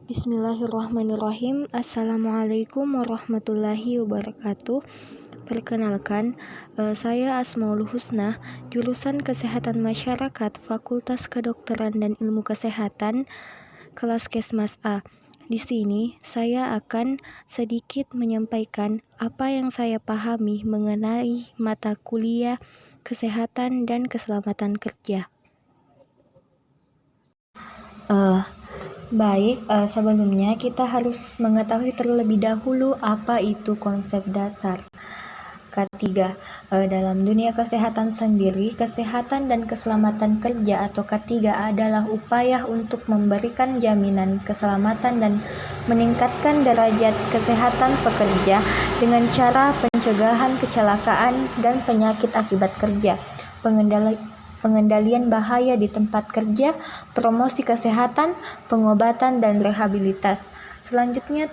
Bismillahirrahmanirrahim. Assalamualaikum warahmatullahi wabarakatuh. Perkenalkan, saya Asmaul Husna, jurusan Kesehatan Masyarakat, Fakultas Kedokteran dan Ilmu Kesehatan, kelas Kesmas A. Di sini saya akan sedikit menyampaikan apa yang saya pahami mengenai mata kuliah kesehatan dan keselamatan kerja. Sebelumnya kita harus mengetahui terlebih dahulu apa itu konsep dasar. K3, dalam dunia kesehatan sendiri, kesehatan dan keselamatan kerja atau K3 adalah upaya untuk memberikan jaminan keselamatan dan meningkatkan derajat kesehatan pekerja dengan cara pencegahan kecelakaan dan penyakit akibat kerja, pengendalian bahaya di tempat kerja, promosi kesehatan, pengobatan, dan rehabilitas. Selanjutnya,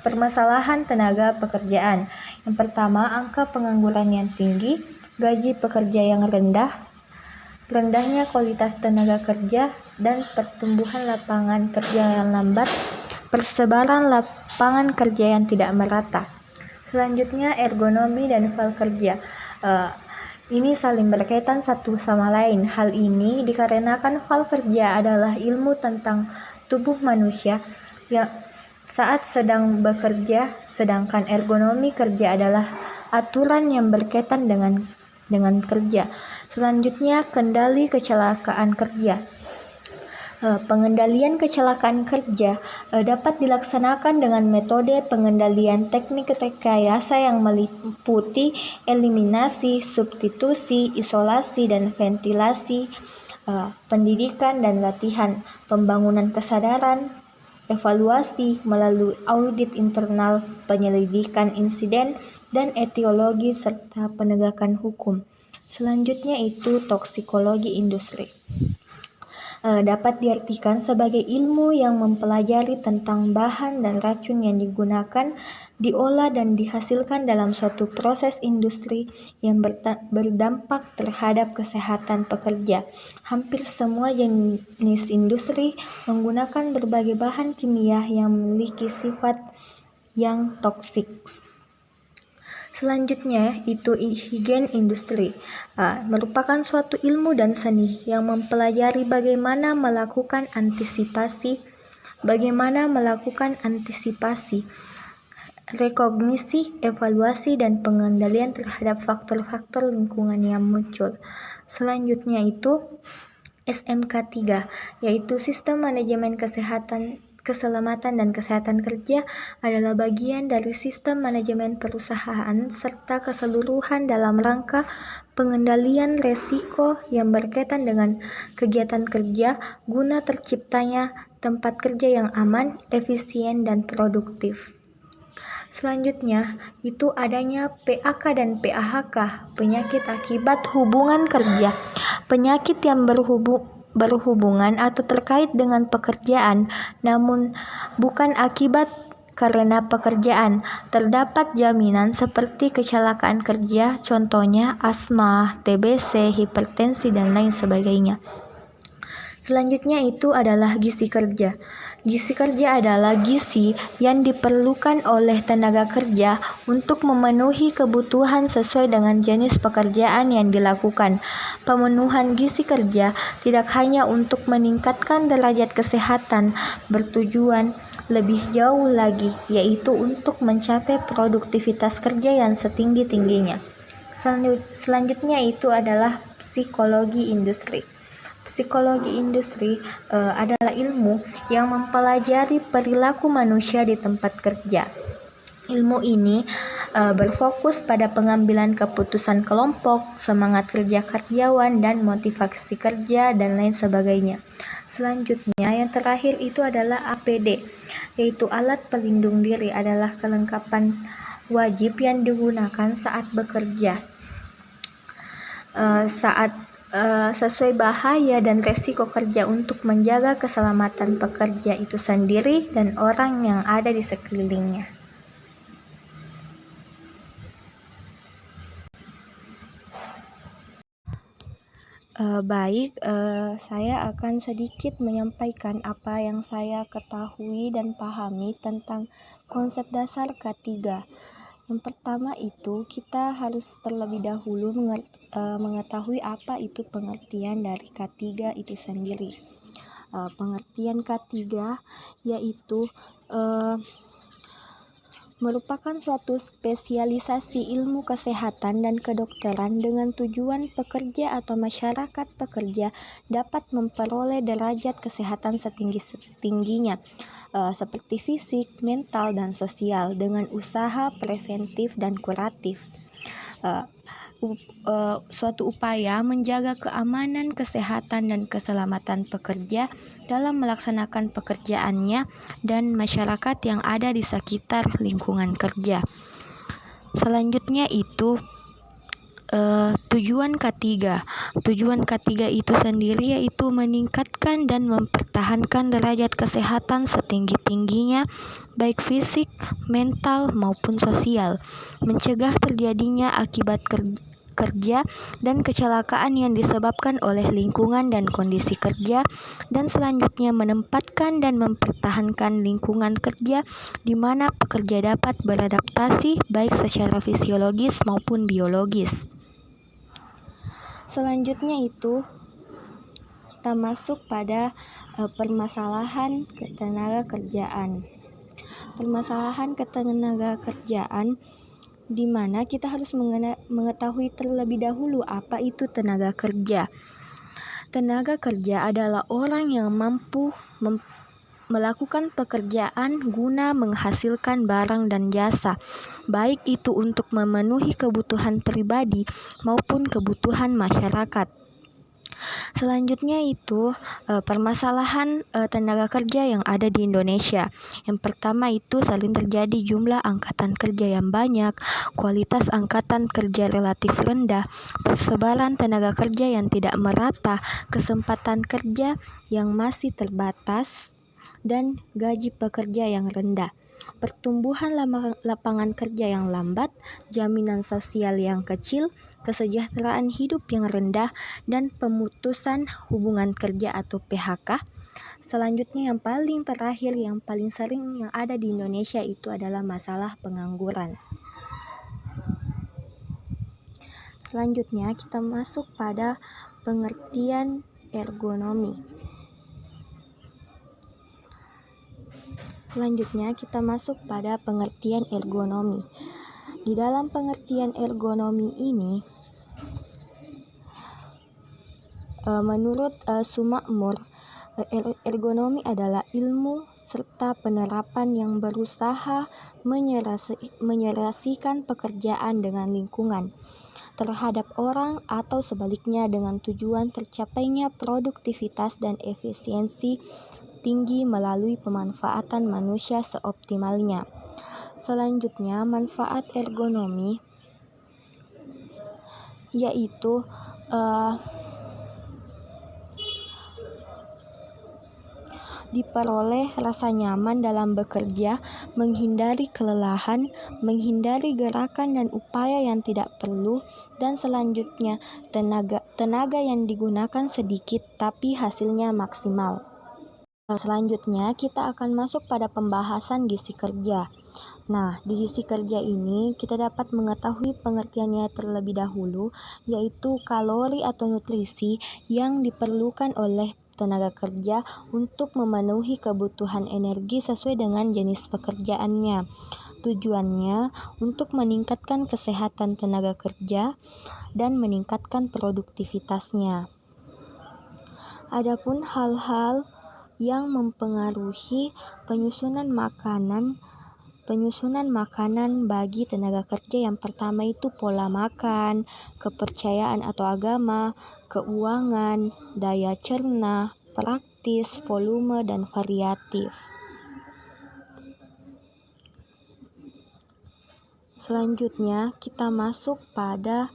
permasalahan tenaga pekerjaan. Yang pertama, angka pengangguran yang tinggi, gaji pekerja yang rendah, rendahnya kualitas tenaga kerja, dan pertumbuhan lapangan kerja yang lambat, persebaran lapangan kerja yang tidak merata. Selanjutnya, ergonomi dan fal kerja. Ini saling berkaitan satu sama lain. Hal ini dikarenakan fal kerja adalah ilmu tentang tubuh manusia yang saat sedang bekerja, sedangkan ergonomi kerja adalah aturan yang berkaitan dengan kerja. Selanjutnya, kendali kecelakaan kerja. Pengendalian kecelakaan kerja dapat dilaksanakan dengan metode pengendalian teknik rekayasa yang meliputi eliminasi, substitusi, isolasi, dan ventilasi, pendidikan dan latihan, pembangunan kesadaran, evaluasi melalui audit internal, penyelidikan insiden, dan etiologi serta penegakan hukum. Selanjutnya itu toksikologi industri. Dapat diartikan sebagai ilmu yang mempelajari tentang bahan dan racun yang digunakan, diolah dan dihasilkan dalam suatu proses industri yang berdampak terhadap kesehatan pekerja. Hampir semua jenis industri menggunakan berbagai bahan kimia yang memiliki sifat yang toksik. Selanjutnya itu higien industri, merupakan suatu ilmu dan seni yang mempelajari bagaimana melakukan antisipasi, rekognisi, evaluasi, dan pengendalian terhadap faktor-faktor lingkungan yang muncul. Selanjutnya itu SMK 3, yaitu Sistem Manajemen Keselamatan dan Kesehatan Kerja adalah bagian dari sistem manajemen perusahaan serta keseluruhan dalam rangka pengendalian resiko yang berkaitan dengan kegiatan kerja guna terciptanya tempat kerja yang aman, efisien, dan produktif. Selanjutnya, itu adanya PAK dan PAHK, penyakit akibat hubungan kerja. Penyakit yang berhubungan atau terkait dengan pekerjaan, namun bukan akibat karena pekerjaan. Terdapat jaminan seperti kecelakaan kerja, contohnya asma, TBC, hipertensi, dan lain sebagainya. Selanjutnya itu adalah gizi kerja. Gizi kerja adalah gizi yang diperlukan oleh tenaga kerja untuk memenuhi kebutuhan sesuai dengan jenis pekerjaan yang dilakukan. Pemenuhan gizi kerja tidak hanya untuk meningkatkan derajat kesehatan, bertujuan lebih jauh lagi, yaitu untuk mencapai produktivitas kerja yang setinggi-tingginya. Selanjutnya itu adalah psikologi industri. Psikologi industri adalah ilmu yang mempelajari perilaku manusia di tempat kerja. Ilmu ini berfokus pada pengambilan keputusan kelompok, semangat kerja karyawan, dan motivasi kerja, dan lain sebagainya. Selanjutnya, yang terakhir itu adalah APD, yaitu alat pelindung diri, adalah kelengkapan wajib yang digunakan saat bekerja. Sesuai bahaya dan resiko kerja untuk menjaga keselamatan pekerja itu sendiri dan orang yang ada di sekelilingnya. Saya akan sedikit menyampaikan apa yang saya ketahui dan pahami tentang konsep dasar K3. Yang pertama itu, kita harus terlebih dahulu mengetahui apa itu pengertian dari K3 itu sendiri. Pengertian K3 yaitu merupakan suatu spesialisasi ilmu kesehatan dan kedokteran dengan tujuan pekerja atau masyarakat pekerja dapat memperoleh derajat kesehatan setinggi-tingginya, seperti fisik, mental, dan sosial dengan usaha preventif dan kuratif. Suatu upaya menjaga keamanan, kesehatan, dan keselamatan pekerja dalam melaksanakan pekerjaannya dan masyarakat yang ada di sekitar lingkungan kerja. Selanjutnya itu tujuan K3. Tujuan K3 itu sendiri yaitu meningkatkan dan mempertahankan derajat kesehatan setinggi-tingginya baik fisik, mental, maupun sosial, mencegah terjadinya akibat kerja dan kecelakaan yang disebabkan oleh lingkungan dan kondisi kerja, dan selanjutnya menempatkan dan mempertahankan lingkungan kerja di mana pekerja dapat beradaptasi baik secara fisiologis maupun biologis. Selanjutnya itu kita masuk pada permasalahan ketenaga kerjaan. Permasalahan ketenaga kerjaan di mana kita harus mengetahui terlebih dahulu apa itu tenaga kerja. Tenaga kerja adalah orang yang mampu melakukan pekerjaan guna menghasilkan barang dan jasa, baik itu untuk memenuhi kebutuhan pribadi maupun kebutuhan masyarakat. Selanjutnya itu permasalahan tenaga kerja yang ada di Indonesia. Yang pertama itu sering terjadi jumlah angkatan kerja yang banyak, kualitas angkatan kerja relatif rendah, persebaran tenaga kerja yang tidak merata, kesempatan kerja yang masih terbatas, dan gaji pekerja yang rendah. Pertumbuhan lapangan kerja yang lambat, jaminan sosial yang kecil, kesejahteraan hidup yang rendah, dan pemutusan hubungan kerja atau PHK. Selanjutnya yang paling terakhir, yang paling sering yang ada di Indonesia itu adalah masalah pengangguran. Selanjutnya kita masuk pada pengertian ergonomi. Selanjutnya kita masuk pada pengertian ergonomi. Di dalam pengertian ergonomi ini, menurut Sumakmur, ergonomi adalah ilmu serta penerapan yang berusaha menyelesaikan pekerjaan dengan lingkungan terhadap orang atau sebaliknya dengan tujuan tercapainya produktivitas dan efisiensi tinggi melalui pemanfaatan manusia seoptimalnya. Selanjutnya, manfaat ergonomi yaitu diperoleh rasa nyaman dalam bekerja, menghindari kelelahan, menghindari gerakan dan upaya yang tidak perlu, dan selanjutnya tenaga yang digunakan sedikit tapi hasilnya maksimal. Selanjutnya kita akan masuk pada pembahasan gizi kerja. Nah, di gizi kerja ini kita dapat mengetahui pengertiannya terlebih dahulu, yaitu kalori atau nutrisi yang diperlukan oleh tenaga kerja untuk memenuhi kebutuhan energi sesuai dengan jenis pekerjaannya. Tujuannya untuk meningkatkan kesehatan tenaga kerja dan meningkatkan produktivitasnya. Adapun hal-hal yang mempengaruhi penyusunan makanan bagi tenaga kerja, yang pertama itu pola makan, kepercayaan atau agama, keuangan, daya cerna, praktis, volume, dan variatif. Selanjutnya kita masuk pada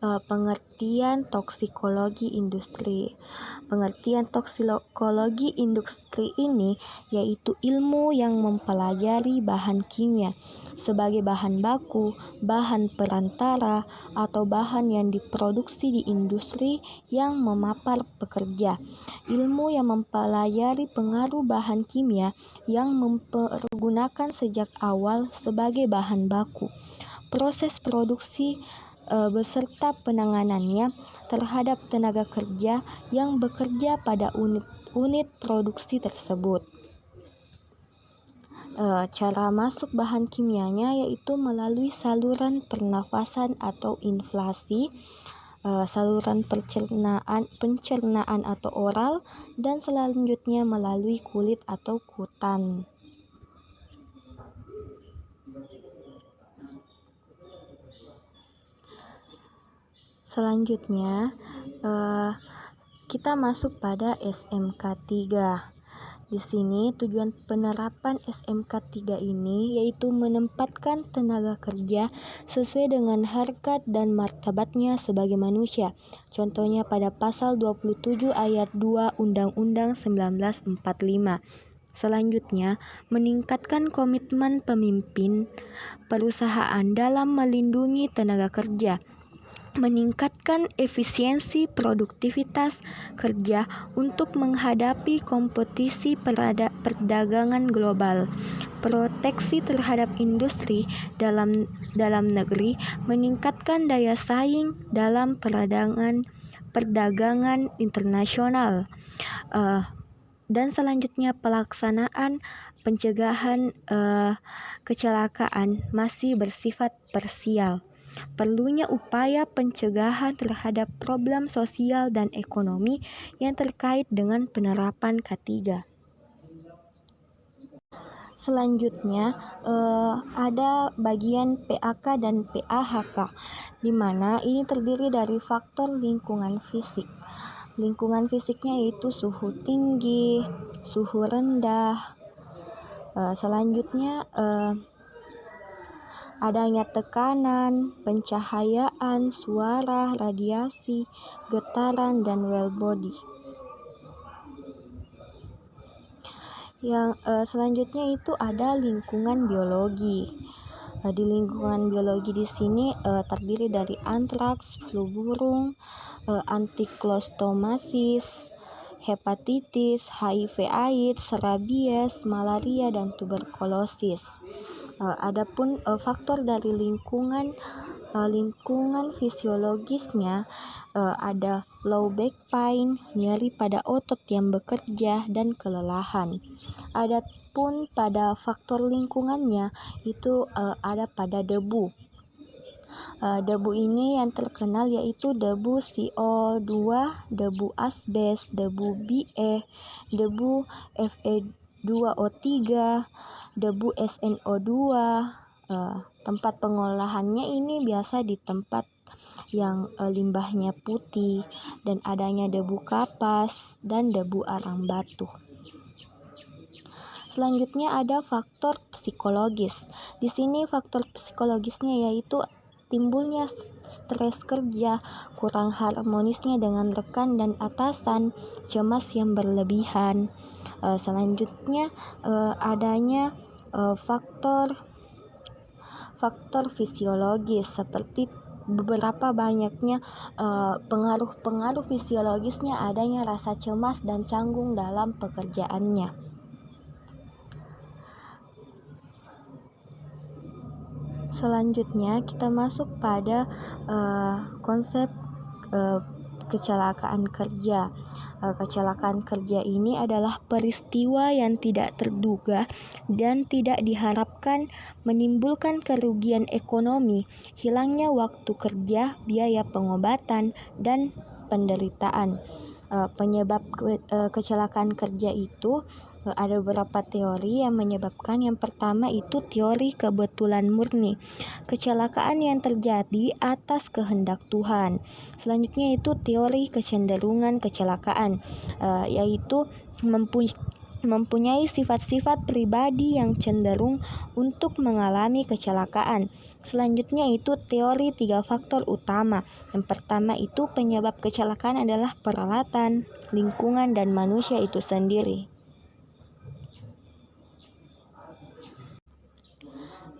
pengertian toksikologi industri. Pengertian toksikologi industri ini yaitu ilmu yang mempelajari bahan kimia sebagai bahan baku, bahan perantara, atau bahan yang diproduksi di industri yang memapar pekerja. Ilmu yang mempelajari pengaruh bahan kimia yang mempergunakan sejak awal sebagai bahan baku, proses produksi beserta penanganannya terhadap tenaga kerja yang bekerja pada unit produksi tersebut. Cara masuk bahan kimianya yaitu melalui saluran pernafasan atau inflasi, saluran pencernaan atau oral, dan selanjutnya melalui kulit atau kutan. Selanjutnya, kita masuk pada SMK 3. Di sini tujuan penerapan SMK 3 ini yaitu menempatkan tenaga kerja sesuai dengan harkat dan martabatnya sebagai manusia. Contohnya pada pasal 27 ayat 2 Undang-Undang 1945. Selanjutnya, meningkatkan komitmen pemimpin perusahaan dalam melindungi tenaga kerja, meningkatkan efisiensi produktivitas kerja untuk menghadapi kompetisi perdagangan global, proteksi terhadap industri dalam negeri, meningkatkan daya saing dalam perdagangan internasional, dan selanjutnya pelaksanaan pencegahan kecelakaan masih bersifat parsial. Perlunya upaya pencegahan terhadap problem sosial dan ekonomi yang terkait dengan penerapan K3. Selanjutnya ada bagian PAK dan PAHK, di mana ini terdiri dari faktor lingkungan fisik. Lingkungan fisiknya yaitu suhu tinggi, suhu rendah. Selanjutnya adanya tekanan, pencahayaan, suara, radiasi, getaran, dan well body. Yang selanjutnya itu ada lingkungan biologi. Di lingkungan biologi di sini terdiri dari antraks, flu burung, antiklostomasis, hepatitis, HIV/AIDS, rabies, malaria, dan tuberkulosis. Adapun faktor dari lingkungan fisiologisnya ada low back pain, nyeri pada otot yang bekerja, dan kelelahan. Adapun pada faktor lingkungannya itu ada pada debu. Debu ini yang terkenal yaitu debu CO2, debu asbes, debu BE, debu Fe2O3, debu SNO2. Tempat pengolahannya ini biasa di tempat yang limbahnya putih dan adanya debu kapas dan debu arang batu. Selanjutnya ada faktor psikologis. Di sini faktor psikologisnya yaitu timbulnya stres kerja, kurang harmonisnya dengan rekan dan atasan, cemas yang berlebihan. Selanjutnya adanya faktor fisiologis seperti beberapa banyaknya pengaruh fisiologisnya adanya rasa cemas dan canggung dalam pekerjaannya. Selanjutnya kita masuk pada konsep kecelakaan kerja. Kecelakaan kerja ini adalah peristiwa yang tidak terduga dan tidak diharapkan menimbulkan kerugian ekonomi, hilangnya waktu kerja, biaya pengobatan, dan penderitaan. Penyebab kecelakaan kerja itu ada beberapa teori yang menyebabkan. Yang pertama itu teori kebetulan murni, kecelakaan yang terjadi atas kehendak Tuhan. Selanjutnya itu teori kecenderungan kecelakaan, yaitu mempunyai sifat-sifat pribadi yang cenderung untuk mengalami kecelakaan. Selanjutnya itu teori 3 faktor utama. Yang pertama itu penyebab kecelakaan adalah peralatan, lingkungan, dan manusia itu sendiri.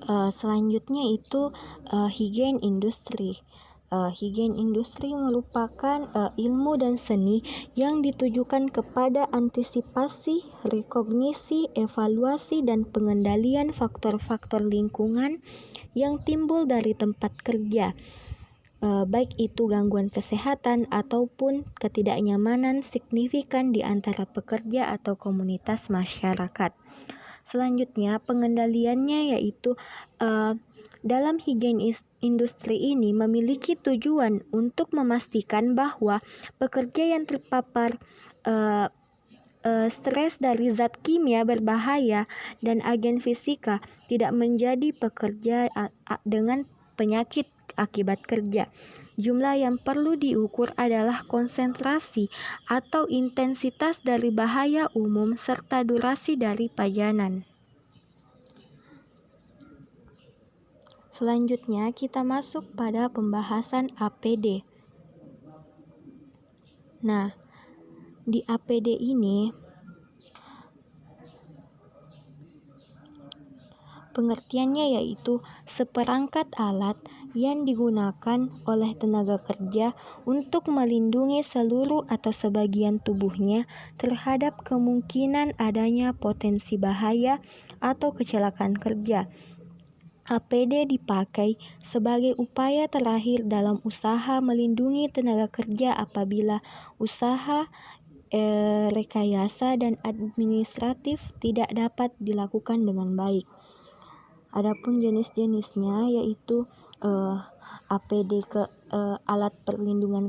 Selanjutnya itu higien industri. Higien industri merupakan ilmu dan seni yang ditujukan kepada antisipasi, rekognisi, evaluasi, dan pengendalian faktor-faktor lingkungan yang timbul dari tempat kerja, baik itu gangguan kesehatan ataupun ketidaknyamanan signifikan di antara pekerja atau komunitas masyarakat. Selanjutnya pengendaliannya yaitu dalam higien industri ini memiliki tujuan untuk memastikan bahwa pekerja yang terpapar stres dari zat kimia berbahaya dan agen fisika tidak menjadi pekerja dengan penyakit akibat kerja. Jumlah yang perlu diukur adalah konsentrasi atau intensitas dari bahaya umum serta durasi dari pajanan. Selanjutnya kita masuk pada pembahasan APD. Nah, di APD ini pengertiannya yaitu seperangkat alat yang digunakan oleh tenaga kerja untuk melindungi seluruh atau sebagian tubuhnya terhadap kemungkinan adanya potensi bahaya atau kecelakaan kerja. APD dipakai sebagai upaya terakhir dalam usaha melindungi tenaga kerja apabila usaha rekayasa dan administratif tidak dapat dilakukan dengan baik. Adapun jenis-jenisnya yaitu APD alat perlindungan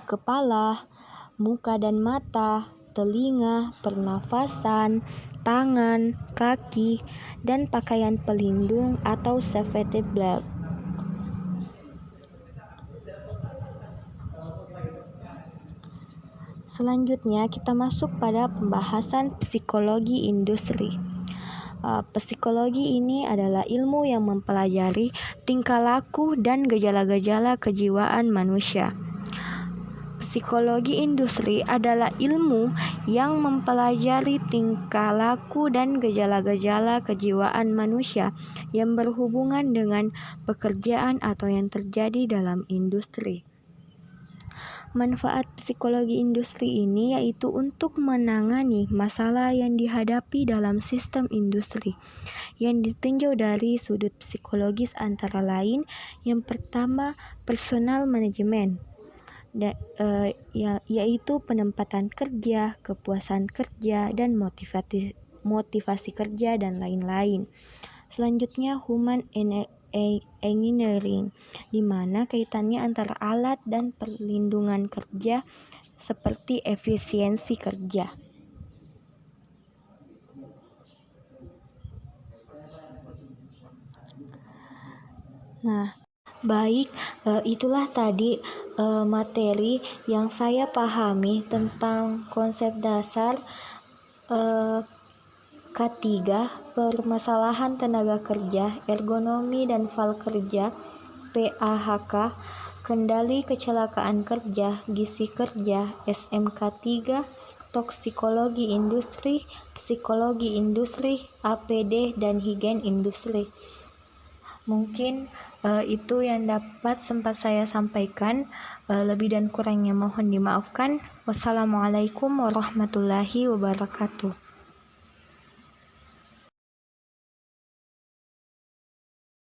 kepala, muka dan mata, telinga, pernafasan, tangan, kaki, dan pakaian pelindung atau safety belt. Selanjutnya kita masuk pada pembahasan psikologi industri. Psikologi ini adalah ilmu yang mempelajari tingkah laku dan gejala-gejala kejiwaan manusia. Psikologi industri adalah ilmu yang mempelajari tingkah laku dan gejala-gejala kejiwaan manusia yang berhubungan dengan pekerjaan atau yang terjadi dalam industri. Manfaat psikologi industri ini yaitu untuk menangani masalah yang dihadapi dalam sistem industri yang ditinjau dari sudut psikologis antara lain. Yang pertama, personal management, yaitu penempatan kerja, kepuasan kerja, dan motivasi kerja dan lain-lain. Selanjutnya, human engineering, di mana kaitannya antara alat dan perlindungan kerja seperti efisiensi kerja. Nah, baik, itulah tadi materi yang saya pahami tentang konsep dasar K3, permasalahan tenaga kerja, ergonomi dan fal kerja, PAHK, kendali kecelakaan kerja, gizi kerja, SMK3, toksikologi industri, psikologi industri, APD, dan higien industri. Mungkin itu yang dapat sempat saya sampaikan. Lebih dan kurangnya mohon dimaafkan. Wassalamualaikum warahmatullahi wabarakatuh.